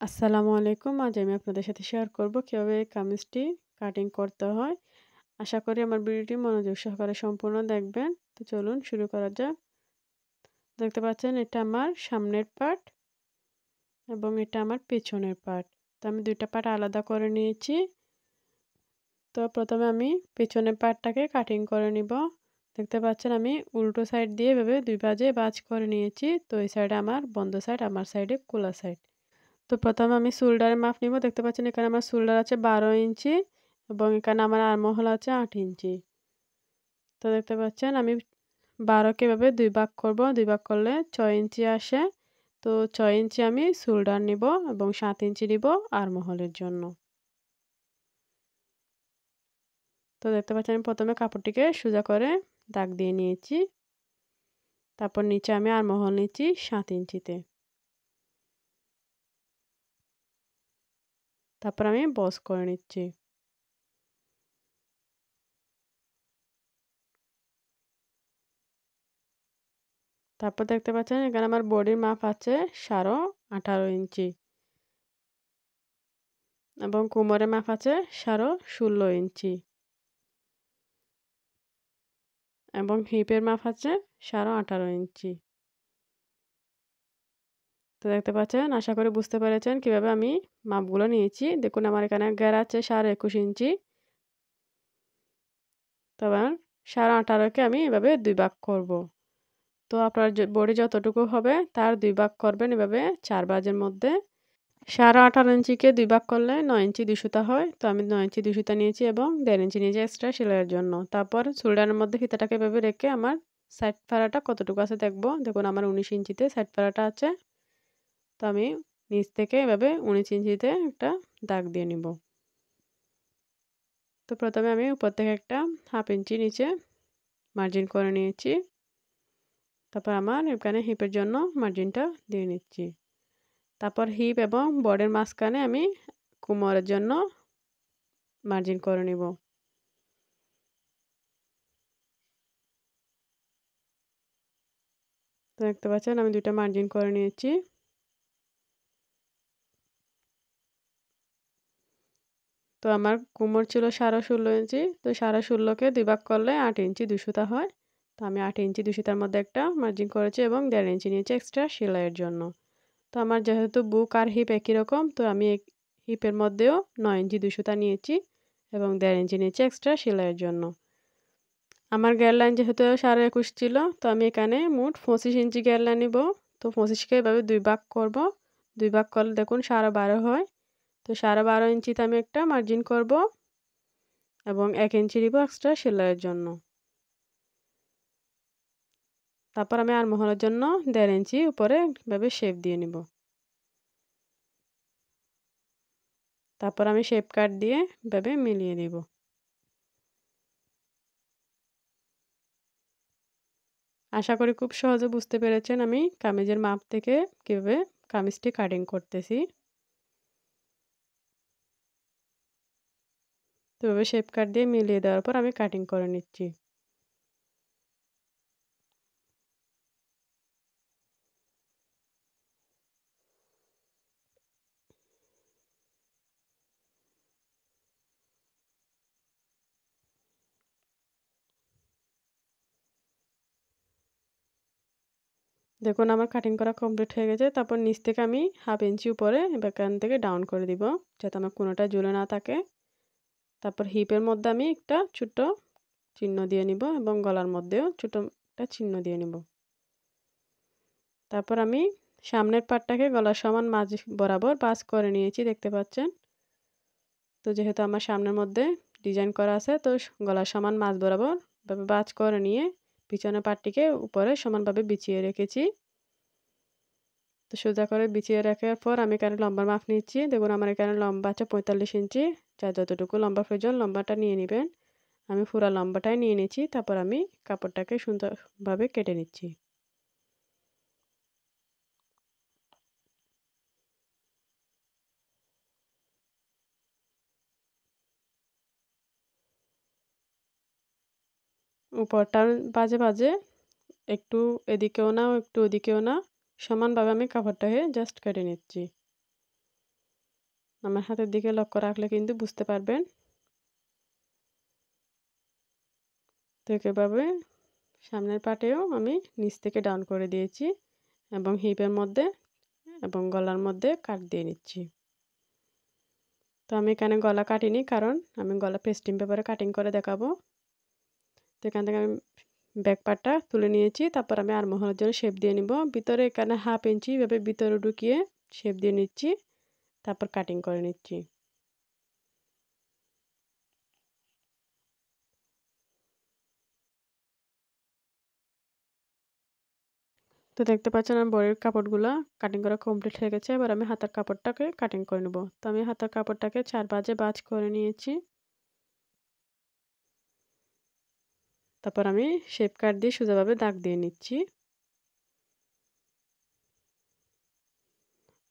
আসসালামু আলাইকুম। আজ আমি আপনাদের সাথে শেয়ার করব কিভাবে এই কামিজটি কাটিং করতে হয়। আশা করি আমার ভিডিওটি মনোযোগ সহকারে সম্পূর্ণ দেখবেন। তো চলুন শুরু করা যাক। দেখতে পাচ্ছেন এটা আমার সামনের পার্ট এবং এটা আমার পেছনের পার্ট। তো আমি ২ টা পার্ট আলাদা করে নিয়েছি। তো প্রথমে আমি পেছনের পার্টটাকে কাটিং করে নিব। দেখতে পাচ্ছেন আমি উল্টো সাইড দিয়ে এভাবে ২ ভাঁজে ভাঁজ করে নিয়েছি। তো এই সাইডে আমার বন্ধ সাইড, আমার সাইডে খোলা সাইড। তো প্রথমে আমি শোল্ডারের মাপ নিব। দেখতে পাচ্ছেন এখানে আমার শোল্ডার আছে ১২ ইঞ্চি এবং এখানে আমার আর্মহোল আছে ৮ ইঞ্চি। তো দেখতে পাচ্ছেন আমি ১২ কে এভাবে ২ ভাগ করব। ২ ভাগ করলে ৬ ইঞ্চি আসে। তো ৬ ইঞ্চি আমি শোল্ডার নিব এবং ৭ ইঞ্চি নিব আর্মহোলের জন্য। তো দেখতে পাচ্ছেন আমি প্রথমে কাপড়টিকে সোজা করে দাগ দিয়ে নিয়েছি। তারপর নিচে আমি আর্মহোল নিচ্ছি ৭ ইঞ্চিতে। তারপর আমি বস করে নিচ্ছি। তারপর দেখতে পাচ্ছেন এখানে আমার বডির মাপ আছে ১৮.৫ ইঞ্চি এবং কোমরের মাপ আছে 16.5 ইঞ্চি এবং হিপের মাপ আছে 18.5 ইঞ্চি। তো দেখতে পাচ্ছেন, আশা করি বুঝতে পেরেছেন কিভাবে আমি মাপগুলো নিয়েছি। দেখুন আমার এখানে ঘের আছে 21.5 ইঞ্চি। তো আবার 18.5 কে আমি এভাবে ২ ভাগ করব। তো আপনার বডি যতটুকু হবে তার ২ ভাগ করবেন এভাবে ৪ ভাঁজের মধ্যে। 18.5 ইঞ্চিকে ২ ভাগ করলে ৯ ইঞ্চি ২ সুতা হয়। তো আমি ৯ ইঞ্চি ২ সুতা নিয়েছি এবং ১.৫ ইঞ্চি নিয়েছি এক্সট্রা সেলাইয়ের জন্য। তারপর শোল্ডারের মধ্যে ফিতাটাকে এভাবে রেখে আমার সাইড ফাড়াটা কতটুকু আছে দেখব। দেখুন আমার ১৯ ইঞ্চিতে সাইড ফাড়াটা আছে। তো আমি নিচ থেকে এভাবে ১৯ ইঞ্চিতে একটা দাগ দিয়ে নিব। তো প্রথমে আমি উপর থেকে একটা ১/২ ইঞ্চি নিচে মার্জিন করে নিয়েছি। তারপর আমার এখানে হিপের জন্য মার্জিনটা দিয়ে নিচ্ছি। তারপর হিপ এবং বডির মাঝখানে আমি কোমরের জন্য মার্জিন করে নিব। তো দেখতে পাচ্ছেন আমি ২ টা মার্জিন করে নিয়েছি। তো আমার কোমর ছিল 16.5 ইঞ্চি। তো 16.5 কে ২ ভাগ করলে ৮ ইঞ্চি ২ সুতা হয়। তো আমি ৮ ইঞ্চি ২ সুতার মধ্যে একটা মার্জিন করেছি এবং ১.৫ ইঞ্চি নিয়েছি এক্সট্রা সেলাইয়ের জন্য। তো আমার যেহেতু বুক আর হিপ একই রকম, তো আমি হিপের মধ্যেও ৯ ইঞ্চি ২ সুতা নিয়েছি এবং ১.৫ ইঞ্চি নিয়েছি এক্সট্রা সেলাইয়ের জন্য। আমার গেয়ারলাইন যেহেতু ২১.৫ ছিল, তো আমি এখানে মোট ২৫ ইঞ্চি গেয়ারলাইন নিব। তো ২৫ কে এভাবে ২ ভাগ করব। ২ ভাগ করলে দেখুন ১২.৫ হয়। তো ১২.৫ ইঞ্চিতে আমি একটা মার্জিন করব এবং ১ ইঞ্চি নিব এক্সট্রা সেলাইয়ের জন্য। তারপর আমি আর্মহোলের জন্য ১.৫ ইঞ্চি উপরে এভাবে শেপ দিয়ে নিব। তারপর আমি শেপ কাট দিয়ে এভাবে মিলিয়ে নিব। আশা করি খুব সহজে বুঝতে পেরেছেন আমি কামিজের মাপ থেকে কিভাবে কামিজটি কাটিং করতেছি। তো এভাবে শেপ কাট দিয়ে মিলিয়ে দেওয়ার পর আমি কাটিং করে নিচ্ছি। দেখুন আমার কাটিং করা কমপ্লিট হয়ে গেছে। তারপর নিচ থেকে আমি ১/২ ইঞ্চি উপরে এখান থেকে ডাউন করে দিব, যাতে আমার কোনটা ঝুলে না থাকে। তারপর হিপের মধ্যে আমি একটা ছোট্ট চিহ্ন দিয়ে নিব এবং গলার মধ্যেও ছোট একটা চিহ্ন দিয়ে নিব। তারপর আমি সামনের পার্টটাকে গলার সমান মাঝ বরাবর ভাঁজ করে নিয়েছি, দেখতে পাচ্ছেন। তো যেহেতু আমার সামনের মধ্যে ডিজাইন করা আছে, তো গলার সমান মাঝ বরাবর এভাবে ভাঁজ করে নিয়ে পিছনের পার্টটিকে উপরে সমানভাবে বিছিয়ে রেখেছি। তো সোজা করে বিছিয়ে রাখার পর আমি এখানে লম্বার মাপ নিচ্ছি। দেখুন আমার এখানে লম্বা আছে ৪৫ ইঞ্চি। যার যতটুকু লম্বা প্রয়োজন লম্বাটা নিয়ে নিবেন। আমি পুরা লম্বাটাই নিয়ে নিচ্ছি। তারপর আমি কাপড়টাকে সুন্দরভাবে কেটে নিচ্ছি। উপরটার বাজে একটু এদিকেও না একটু ওদিকেও না, সমানভাবে আমি কাপড়টাকে জাস্ট কেটে নিচ্ছি। আমার হাতের দিকে লক্ষ্য রাখলে কিন্তু বুঝতে পারবেন। তো এভাবে সামনের পাটেও আমি নিচ থেকে ডাউন করে দিয়েছি এবং হিপের মধ্যে এবং গলার মধ্যে কাট দিয়ে নিচ্ছি। তো আমি এখানে গলা কাটিনি, কারণ আমি গলা পেস্টিং পেপারে কাটিং করে দেখাবো। তো এখান থেকে আমি ব্যাক পার্টটা তুলে নিয়েছি। তারপর আমি আর্মহোলের জন্য শেপ দিয়ে নিব। ভিতরে এখানে 1/2 ইঞ্চি এভাবে ভিতরে ঢুকিয়ে শেপ দিয়ে নিচ্ছি। তারপর কাটিং করে নিচ্ছি। তো দেখতে পাচ্ছেন আমার বডির কাপড়গুলা কাটিং করা কমপ্লিট হয়ে গেছে। এবার আমি হাতার কাপড়টাকে কাটিং করে নেব। তো আমি হাতার কাপড়টাকে 4 ভাঁজে ভাঁজ করে নিয়েছি। তারপর আমি শেপ কাট দিয়ে সোজাভাবে দাগ দিয়ে নিচ্ছি।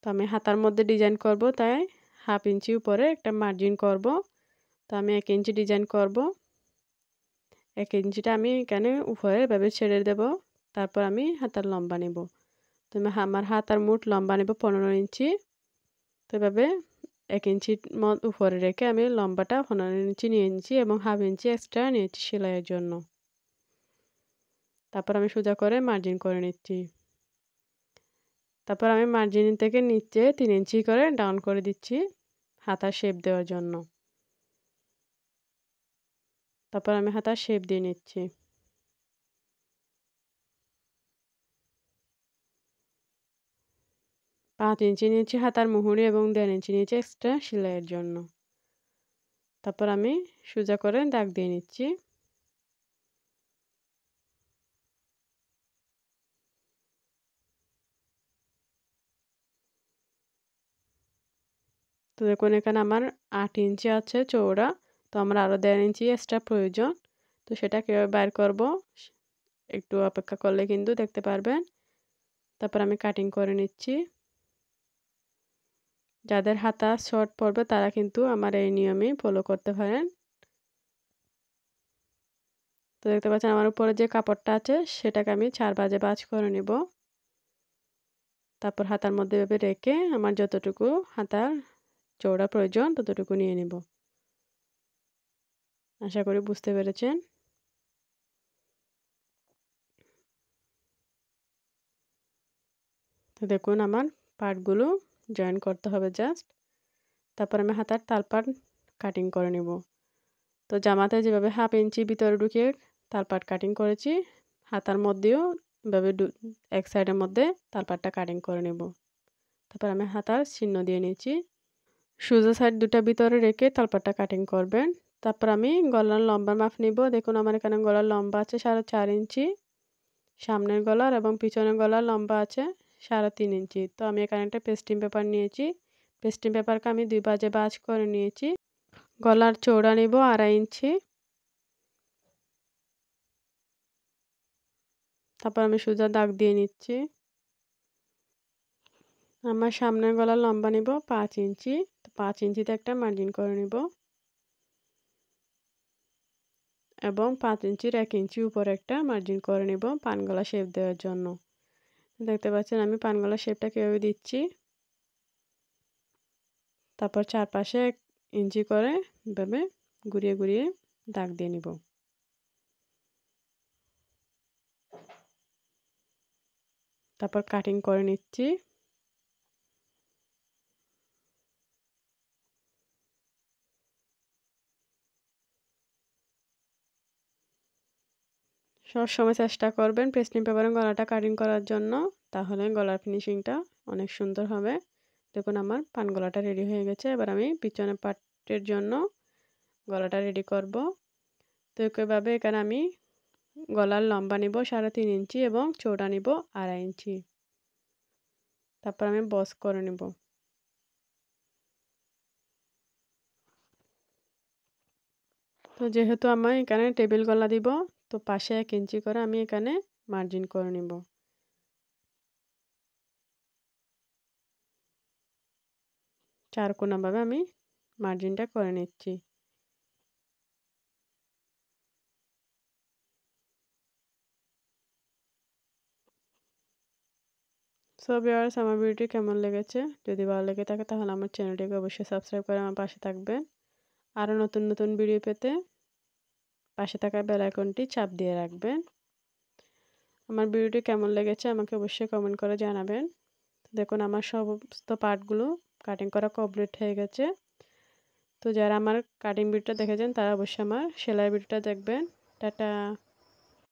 তো আমি হাতার মধ্যে ডিজাইন করব, তাই 1/2 ইঞ্চি উপরে একটা মার্জিন করব। তো আমি 1 ইঞ্চি ডিজাইন করব। 1 ইঞ্চিটা আমি এখানে উপরে এভাবে ছেড়ে দেব। তারপর আমি হাতার লম্বা নেব। তো আমি আমার হাতার মোট লম্বা নেব 15 ইঞ্চি। তো এভাবে 1 ইঞ্চি উপরে রেখে আমি লম্বাটা 15 ইঞ্চি নিয়ে নিয়েছি এবং 1/2 ইঞ্চি এক্সট্রা নিয়েছি সেলাইয়ের জন্য। তারপর আমি সোজা করে মার্জিন করে নিচ্ছি। তারপর আমি মার্জিন থেকে নিচে 3 ইঞ্চি করে ডাউন করে দিচ্ছি হাতার শেপ দেওয়ার জন্য। তারপর আমি হাতার শেপ দিয়ে নিচ্ছি। 5 ইঞ্চি নিয়েছি হাতার মুহুরি এবং 1.5 ইঞ্চি নিয়েছি এক্সট্রা সেলাইয়ের জন্য। তারপর আমি সোজা করে দাগ দিয়ে নিচ্ছি। তো দেখুন এখানে আমার 8 ইঞ্চি আছে চওড়া। তো আমার আরও 1.5 ইঞ্চি এক্সট্রা প্রয়োজন। তো সেটা কীভাবে বাইর করব একটু অপেক্ষা করলে কিন্তু দেখতে পারবেন। তারপর আমি কাটিং করে নিচ্ছি। যাদের হাতা শর্ট পড়বে তারা কিন্তু আমার এই নিয়মেই ফলো করতে পারেন। তো দেখতে পাচ্ছেন আমার উপরে যে কাপড়টা আছে সেটাকে আমি 4 ভাঁজে ভাঁজ করে নিব। তারপর হাতার মধ্যে এভাবে রেখে আমার যতটুকু হাতার চওড়া প্রয়োজন ততটুকু নিয়ে নিব। আশা করি বুঝতে পেরেছেন। তো দেখুন আমার পার্টগুলো জয়েন করতে হবে জাস্ট। তারপর আমি হাতার তালপাট কাটিং করে নিব। তো জামাতে যেভাবে 1/2 ইঞ্চি ভিতরে ঢুকিয়ে তালপাট কাটিং করেছি, হাতার মধ্যেও এভাবে এক সাইডের মধ্যে তালপাটটা কাটিং করে নেব। তারপর আমি হাতার চিহ্ন দিয়ে নিয়েছি। সোজা সাইড দুটা ভিতরে রেখে তালপাটটা কাটিং করবেন। তারপর আমি গলার লম্বার মাপ নিব। দেখুন আমার এখানে গলার লম্বা আছে 4.5 ইঞ্চি। সামনের গলার এবং পিছনের গলার লম্বা আছে 3.5 ইঞ্চি। তো আমি এখানে একটা পেস্টিং পেপার নিয়েছি। পেস্টিং পেপারকে আমি 2 ভাঁজে ভাঁজ করে নিয়েছি। গলার চওড়া নিব 2.5 ইঞ্চি। তারপর আমি সোজা দাগ দিয়ে নিচ্ছি। আমার সামনের গলার লম্বা নিব 5 ইঞ্চি। তো 5 ইঞ্চিতে একটা মার্জিন করে নিব এবং 5 ইঞ্চির 1 ইঞ্চি উপরে একটা মার্জিন করে নিব পানগলা শেপ দেওয়ার জন্য। দেখতে পাচ্ছেন আমি পানগলা শেপটা কীভাবে দিচ্ছি। তারপর চারপাশে 1 ইঞ্চি করে এভাবে ঘুরিয়ে ঘুরিয়ে দাগ দিয়ে নিব। তারপর কাটিং করে নিচ্ছি। সবসময় চেষ্টা করবেন পেস্টিং পেপারে গলাটা কাটিং করার জন্য, তাহলে গলার ফিনিশিংটা অনেক সুন্দর হবে। দেখুন আমার পান গলাটা রেডি হয়ে গেছে। এবার আমি পিছনের পার্টের জন্য গলাটা রেডি করব। তো একইভাবে এখানে আমি গলার লম্বা নিব 3.5 ইঞ্চি এবং চওড়া নিব 2.5 ইঞ্চি। তারপর আমি বস করে নিব। তো যেহেতু আমি এখানে টেবিল গলা দিব, তো পাশে 1 ইঞ্চি করে আমি এখানে মার্জিন করে নিব। চারকোনাভাবে আমি মার্জিনটা করে নিচ্ছি। সো ভিউয়ার্স, আমার ভিডিওটি কেমন লেগেছে? যদি ভালো লেগে থাকে তাহলে আমার চ্যানেলটিকে অবশ্যই সাবস্ক্রাইব করে আমার পাশে থাকবেন। আরও নতুন নতুন ভিডিও পেতে পাশে থাকা বেল আইকনটি চাপ দিয়ে রাখবেন। আমার ভিডিওটি কেমন লেগেছে আমাকে অবশ্যই কমেন্ট করে জানাবেন। দেখুন আমার সমস্ত পার্টগুলো কাটিং করা কমপ্লিট হয়ে গেছে। তো যারা আমার কাটিং ভিডিওটা দেখেছেন তারা অবশ্যই আমার সেলাই ভিডিওটা দেখবেন। টাটা।